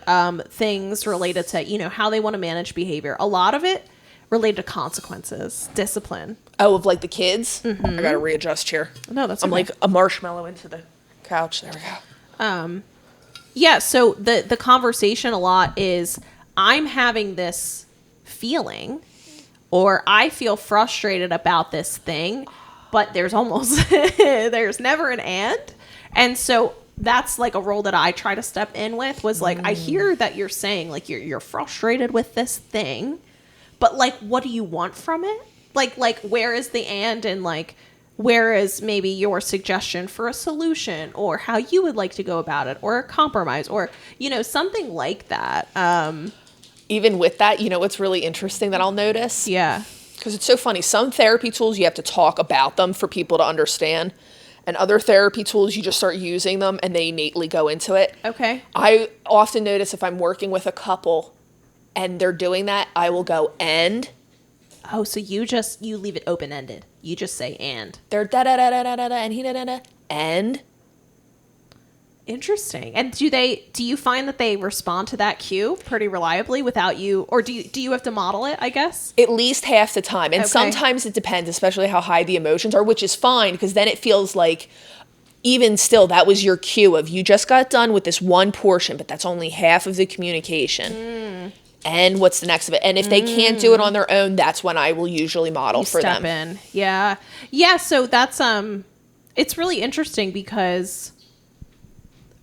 things related to, how they want to manage behavior. A lot of it related to consequences, discipline. Oh, of like the kids? Mm-hmm. I got to readjust here. No, that's I'm okay. like a marshmallow into the couch. There we go. Yeah, so the conversation a lot is I'm having this feeling or I feel frustrated about this thing, but there's never an and. And so that's like a role that I try to step in with was like, I hear that you're saying like you're frustrated with this thing, but like, what do you want from it? Like where is the and like, where is maybe your suggestion for a solution or how you would like to go about it or a compromise or, something like that. Even with that, what's really interesting that I'll notice? Yeah. Because it's so funny. Some therapy tools, you have to talk about them for people to understand. And other therapy tools, you just start using them and they innately go into it. Okay. I often notice if I'm working with a couple and they're doing that, I will go and. Oh, so you leave it open-ended. You just say and. They're da-da-da-da-da-da and he da-da-da. And. Interesting. And do you find that they respond to that cue pretty reliably without you, or do you have to model it, I guess? At least half the time. And sometimes it depends, especially how high the emotions are, which is fine because then it feels like even still that was your cue of you just got done with this one portion, but that's only half of the communication. And what's the next of it? And if they can't do it on their own, that's when I will usually model for Step them. in. Yeah. Yeah, so that's it's really interesting because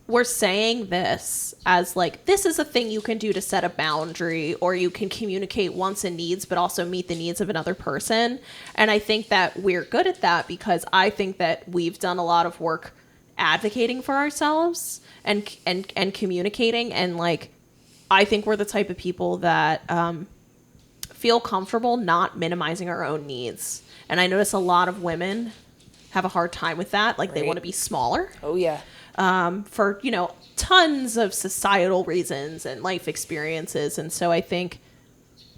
we're saying this as like, this is a thing you can do to set a boundary, or you can communicate wants and needs, but also meet the needs of another person. And I think that we're good at that because I think that we've done a lot of work advocating for ourselves and communicating. And like, I think we're the type of people that feel comfortable not minimizing our own needs. And I notice a lot of women have a hard time with that. Like, they want to be smaller. Oh, yeah. For, you know, tons of societal reasons and life experiences. And so I think,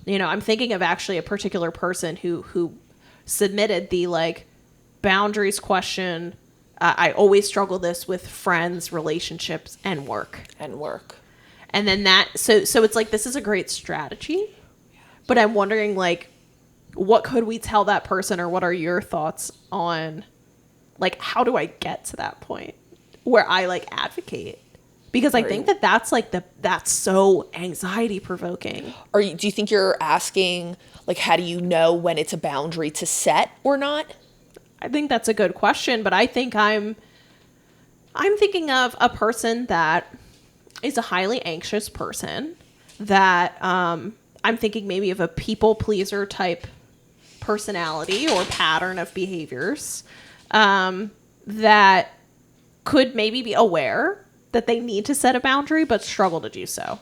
you know, I'm thinking of actually a particular person who submitted the like boundaries question. I always struggle this with friends, relationships, and work. And then that, so it's like, this is a great strategy, but I'm wondering like, what could we tell that person, or what are your thoughts on like, how do I get to that point where I like advocate? Because I think that that's like that's so anxiety provoking. Do you think you're asking like, how do you know when it's a boundary to set or not? I think that's a good question, but I think I'm thinking of a person that is a highly anxious person that I'm thinking maybe of a people pleaser type personality or pattern of behaviors that could maybe be aware that they need to set a boundary but struggle to do so.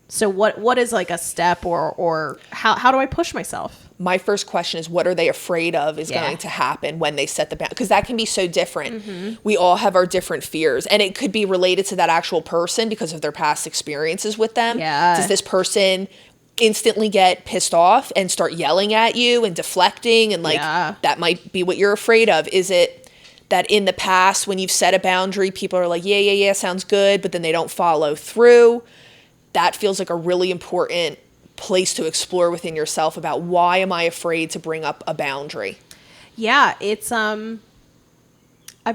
So what is like a step or how do I push myself? My first question is, what are they afraid of is going to happen when they set the boundary? Because that can be so different. Mm-hmm. We all have our different fears, and it could be related to that actual person because of their past experiences with them. Yeah. Does this person instantly get pissed off and start yelling at you and deflecting, and like that might be what you're afraid of? Is it that in the past when you've set a boundary, people are like, yeah, sounds good, but then they don't follow through? That feels like a really important place to explore within yourself about, why am I afraid to bring up a boundary? Yeah, it's I'm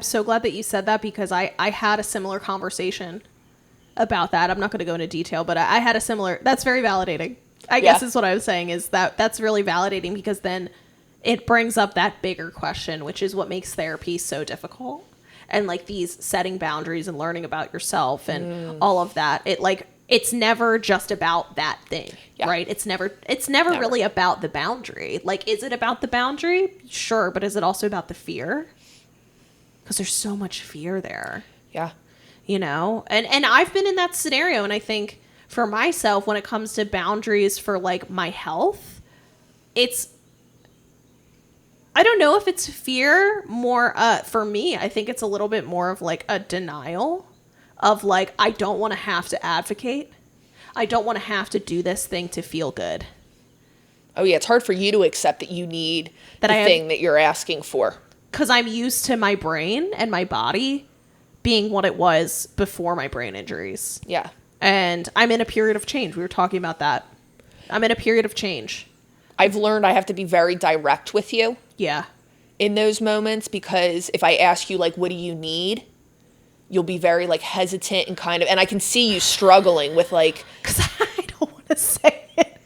so glad that you said that, because I had a similar conversation about that. I'm not going to go into detail, but I had a similar, that's very validating. I guess is what I was saying, is that's really validating, because then it brings up that bigger question, which is what makes therapy so difficult. And like these setting boundaries and learning about yourself and all of that, it's never just about that thing, right? It's never really about the boundary. Like, is it about the boundary? Sure. But is it also about the fear? Because there's so much fear there. Yeah. You know? And I've been in that scenario. And I think for myself, when it comes to boundaries for like my health, I don't know if it's fear more, for me, I think it's a little bit more of like a denial of like, I don't want to have to advocate. I don't want to have to do this thing to feel good. Oh yeah, it's hard for you to accept that you need thing that you're asking for. Because I'm used to my brain and my body being what it was before my brain injuries. Yeah. And I'm in a period of change. We were talking about that. I'm in a period of change. I've learned I have to be very direct with you. Yeah. In those moments, because if I ask you like, what do you need? You'll be very like hesitant and and I can see you struggling with like, because I don't want to say it,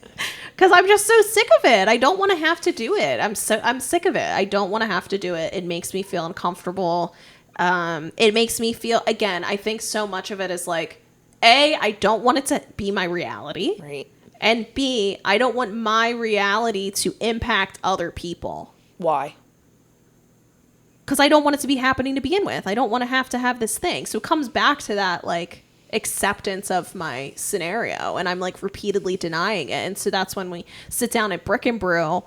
because I'm just so sick of it. I don't want to have to do it. I'm sick of it. I don't want to have to do it. It makes me feel uncomfortable. It makes me feel, again, I think so much of it is like, A, I don't want it to be my reality. Right. And B, I don't want my reality to impact other people. Why? Because I don't want it to be happening to begin with. I don't want to have this thing. So it comes back to that, like, acceptance of my scenario. And I'm, like, repeatedly denying it. And so that's when we sit down at Brick and Brew,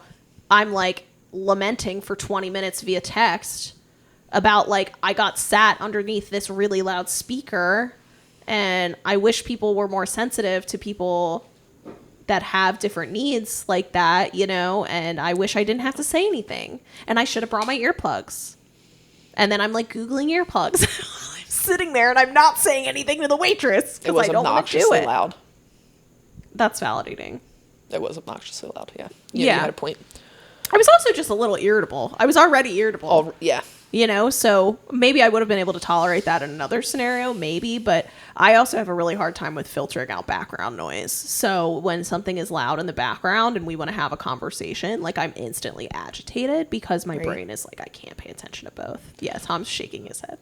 I'm, like, lamenting for 20 minutes via text about, like, I got sat underneath this really loud speaker. And I wish people were more sensitive to people that have different needs like that, you know? And I wish I didn't have to say anything. And I should have brought my earplugs. And then I'm like Googling earplugs. I'm sitting there and I'm not saying anything to the waitress because I don't want to do it. Loud. That's validating. It was obnoxiously loud. Yeah. Yeah. You had a point. I was also just a little irritable. I was already irritable. Oh, yeah. You know, so maybe I would have been able to tolerate that in another scenario, maybe, but I also have a really hard time with filtering out background noise. So when something is loud in the background and we want to have a conversation, like I'm instantly agitated because my brain is like, I can't pay attention to both. Yeah, Tom's shaking his head.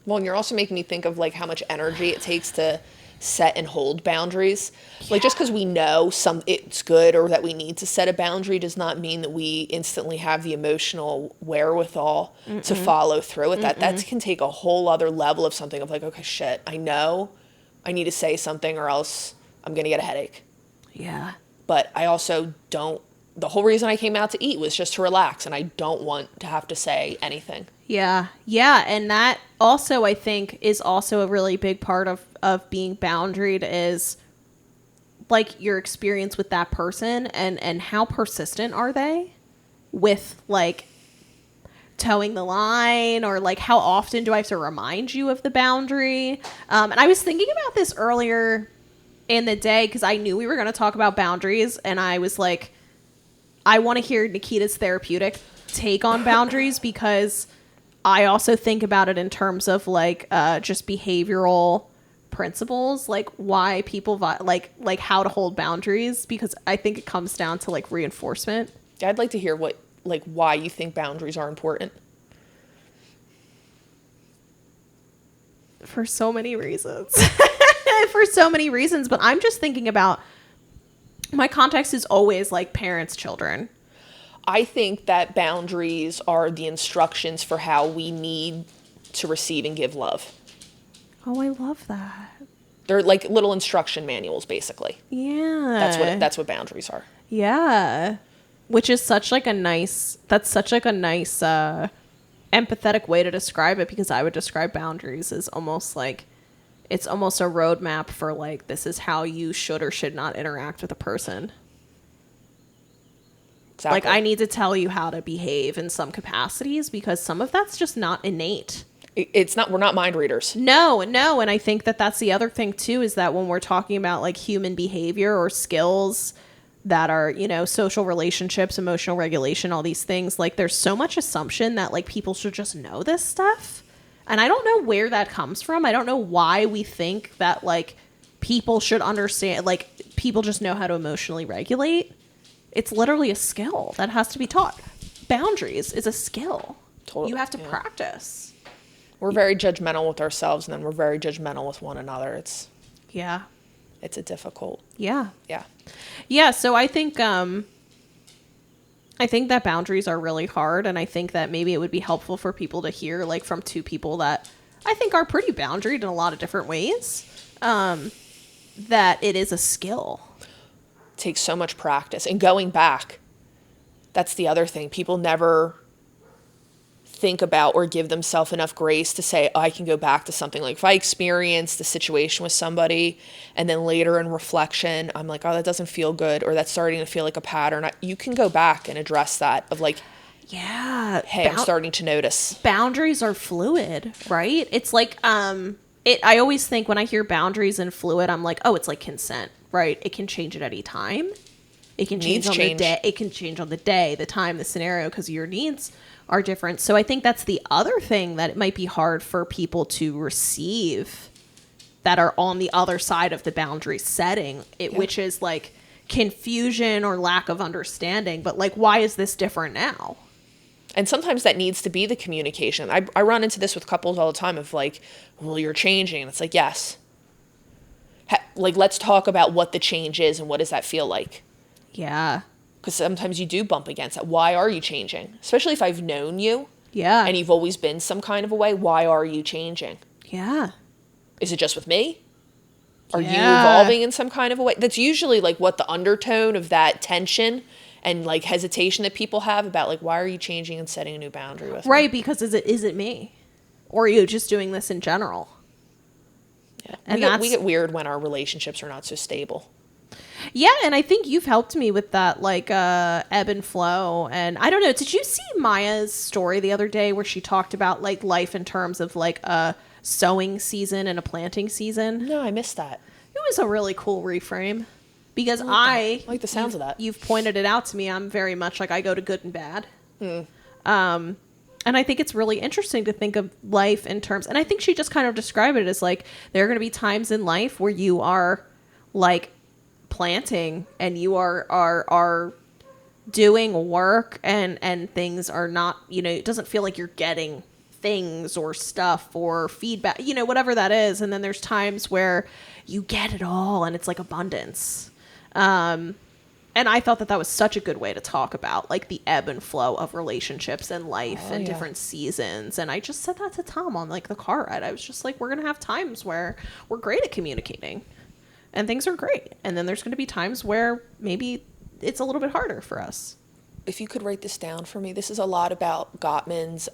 Well, and you're also making me think of like how much energy it takes to set and hold boundaries. Like just because we know it's good or that we need to set a boundary does not mean that we instantly have the emotional wherewithal to follow through with that. That can take a whole other level of something of like, okay, shit, I know I need to say something or else I'm going to get a headache. Yeah. But I also don't, the whole reason I came out to eat was just to relax, and I don't want to have to say anything. Yeah. Yeah. And that also, I think, is also a really big part of being boundaried is like your experience with that person and how persistent are they with like towing the line, or like how often do I have to remind you of the boundary? And I was thinking about this earlier in the day because I knew we were going to talk about boundaries, and I was like, I want to hear Nikita's therapeutic take on boundaries because I also think about it in terms of like just behavioral principles, like why people like how to hold boundaries, because I think it comes down to like reinforcement. I'd like to hear why you think boundaries are important. For so many reasons. For so many reasons, but I'm just thinking about my context is always like parents, children. I think that boundaries are the instructions for how we need to receive and give love. Oh, I love that. They're like little instruction manuals, basically. Yeah. That's what boundaries are. Yeah. Which is such like a nice empathetic way to describe it, because I would describe boundaries as almost like it's almost a roadmap for like this is how you should or should not interact with a person. Exactly. Like I need to tell you how to behave in some capacities because some of that's just not innate. It's not, we're not mind readers. No. And I think that that's the other thing too, is that when we're talking about like human behavior or skills that are, you know, social relationships, emotional regulation, all these things, like there's so much assumption that like people should just know this stuff. And I don't know where that comes from. I don't know why we think that like people should understand, like people just know how to emotionally regulate. It's literally a skill that has to be taught. Boundaries is a skill. Totally. You have to practice. We're very judgmental with ourselves, and then we're very judgmental with one another. It's a difficult. Yeah. Yeah. Yeah. So I think that boundaries are really hard, and I think that maybe it would be helpful for people to hear like from two people that I think are pretty boundaried in a lot of different ways. That it is a skill. It takes so much practice, and going back. That's the other thing. People never think about or give themselves enough grace to say, oh, I can go back to something. Like if I experienced the situation with somebody and then later in reflection, I'm like, oh, that doesn't feel good, or that's starting to feel like a pattern. You can go back and address that of like, yeah, hey, I'm starting to notice. Boundaries are fluid, right? It's like, I always think when I hear boundaries and fluid, I'm like, oh, it's like consent, right? It can change at any time. It can change on the day. It can change on the day, the time, the scenario, because your needs are different. So I think that's the other thing that it might be hard for people to receive that are on the other side of the boundary setting, which is like confusion or lack of understanding. But like, why is this different now? And sometimes that needs to be the communication. I run into this with couples all the time of like, well, you're changing. And it's like, yes. Like, let's talk about what the change is and what does that feel like? Yeah. Because sometimes you do bump against that. Why are you changing? Especially if I've known you. Yeah. And you've always been some kind of a way. Why are you changing? Yeah. Is it just with me? Are you evolving in some kind of a way? That's usually like what the undertone of that tension and like hesitation that people have about like, why are you changing and setting a new boundary with me? Right, because is it me? Or are you just doing this in general? Yeah. And we get weird when our relationships are not so stable. Yeah, and I think you've helped me with that, like, ebb and flow. And I don't know, did you see Maya's story the other day where she talked about, like, life in terms of, like, a sowing season and a planting season? No, I missed that. It was a really cool reframe. Because I like the sounds of that. You've pointed it out to me. I'm very much, like, I go to good and bad. And I think it's really interesting to think of life in terms, and I think she just kind of described it as like, there are going to be times in life where you are like planting and you are doing work and things are not, it doesn't feel like you're getting things or stuff or feedback, whatever that is. And then there's times where you get it all and it's like abundance. And I thought that was such a good way to talk about like the ebb and flow of relationships and life and different seasons. And I just said that to Tom on like the car ride. I was just like, we're going to have times where we're great at communicating and things are great. And then there's going to be times where maybe it's a little bit harder for us. If you could write this down for me, this is a lot about Gottman's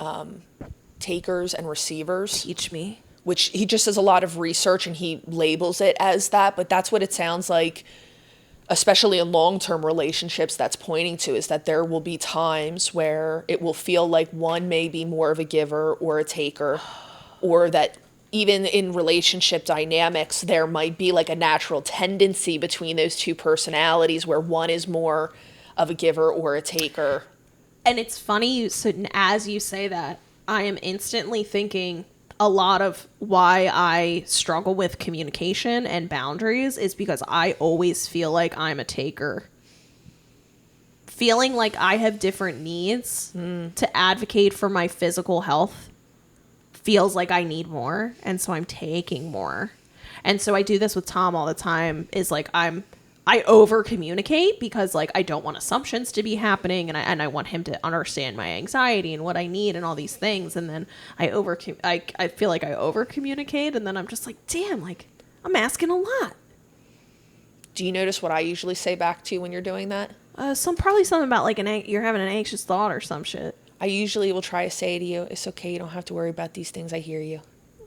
takers and receivers. Teach me. Which he just does a lot of research and he labels it as that, but that's what it sounds like, especially in long-term relationships, that's pointing to, is that there will be times where it will feel like one may be more of a giver or a taker, or that even in relationship dynamics, there might be like a natural tendency between those two personalities where one is more of a giver or a taker. And it's funny, so as you say that, I am instantly thinking a lot of why I struggle with communication and boundaries is because I always feel like I'm a taker. Feeling like I have different needs to advocate for my physical health feels like I need more, and so I'm taking more. And so I do this with Tom all the time, is like I over communicate because like I don't want assumptions to be happening, and I want him to understand my anxiety and what I need and all these things. And then I feel like I over communicate, and then I'm just like, damn, like I'm asking a lot. Do you notice what I usually say back to you when you're doing that? Probably something about like you're having an anxious thought or some shit. I usually will try to say to you, it's okay, you don't have to worry about these things, I hear you.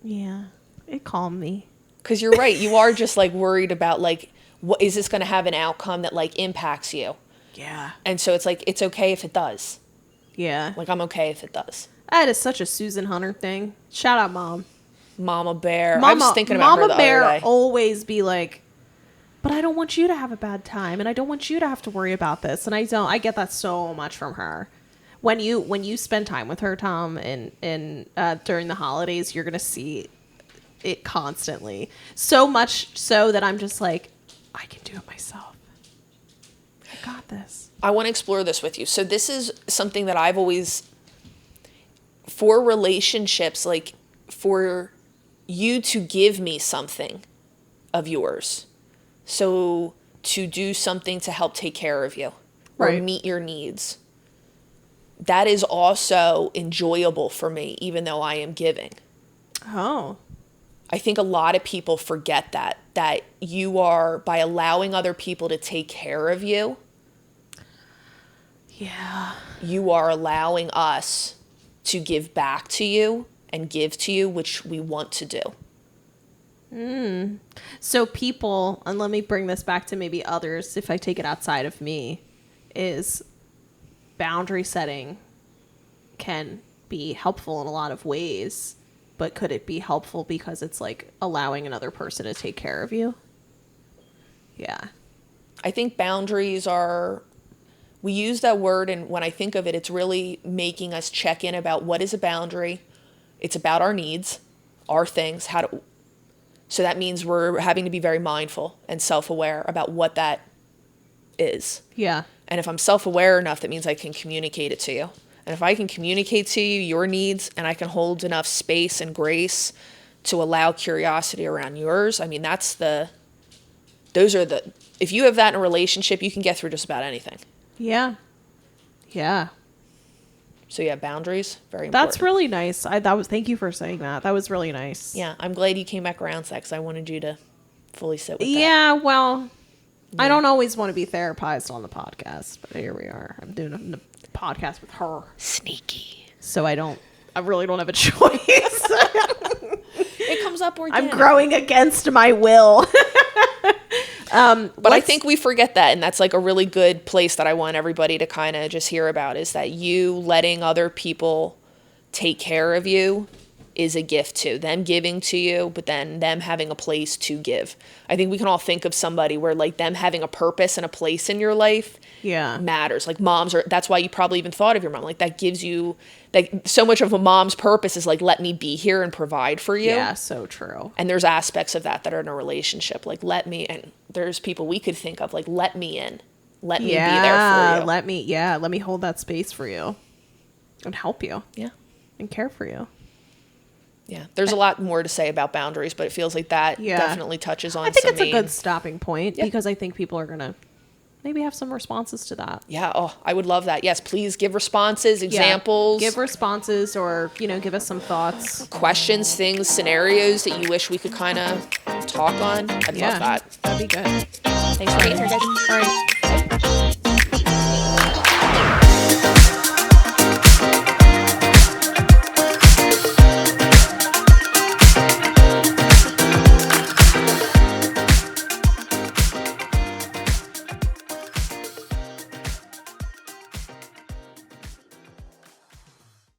Yeah, it calmed me. Because you're right, you are just like worried about like, what is this going to have an outcome that like impacts you? Yeah. And so it's like, it's okay if it does. Yeah. Like, I'm okay if it does. That is such a Susan Hunter thing. Shout out, Mom. Mama Bear. I was thinking about her the other day. Mama Bear always be like, but I don't want you to have a bad time, and I don't want you to have to worry about this. And I get that so much from her. When you spend time with her, Tom, and during the holidays, you're going to see it constantly. So much so that I'm just like, I can do it myself. I got this. I want to explore this with you. So this is something that I've always, for relationships, like for you to give me something of yours. So to do something to help take care of you or Right. meet your needs. That is also enjoyable for me, even though I am giving. Oh. I think a lot of people forget that you are, by allowing other people to take care of you, Yeah. you are allowing us to give back to you and give to you, which we want to do. So people, and let me bring this back to maybe others, if I take it outside of me, is boundary setting can be helpful in a lot of ways. But could it be helpful because it's like allowing another person to take care of you? Yeah. I think boundaries are, we use that word, and when I think of it, it's really making us check in about what is a boundary. It's about our needs, our things, so that means we're having to be very mindful and self-aware about what that is. Yeah. And if I'm self-aware enough, that means I can communicate it to you. And if I can communicate to you your needs, and I can hold enough space and grace to allow curiosity around yours, I mean, if you have that in a relationship, you can get through just about anything. Yeah. Yeah. So yeah, boundaries, very important. That's really nice. Thank you for saying that. That was really nice. Yeah, I'm glad you came back around to that, because I wanted you to fully sit with that. Yeah, well, I don't always want to be therapized on the podcast, but here we are. I'm doing a podcast with her. Sneaky. So I really don't have a choice. It comes up organic. I'm growing against my will. But I think we forget that, and that's like a really good place that I want everybody to kind of just hear about, is that you letting other people take care of you is a gift too. Them giving to you, but then them having a place to give. I think we can all think of somebody where like them having a purpose and a place in your life matters. Like moms are, that's why you probably even thought of your mom. Like that gives you, like so much of a mom's purpose is like, let me be here and provide for you. Yeah, so true. And there's aspects of that are in a relationship. Like let me, and there's people we could think of like, let me in. Let me be there for you. Let me hold that space for you and help you. Yeah. And care for you. Yeah, there's a lot more to say about boundaries, but it feels like that definitely touches on. I think some it's a good stopping point because I think people are gonna maybe have some responses to that. Yeah. Oh, I would love that. Yes, please give responses, examples, give responses, or give us some thoughts, questions, things, scenarios that you wish we could kind of talk on. I'd love that. That'd be good. Thanks for being here, guys. All right.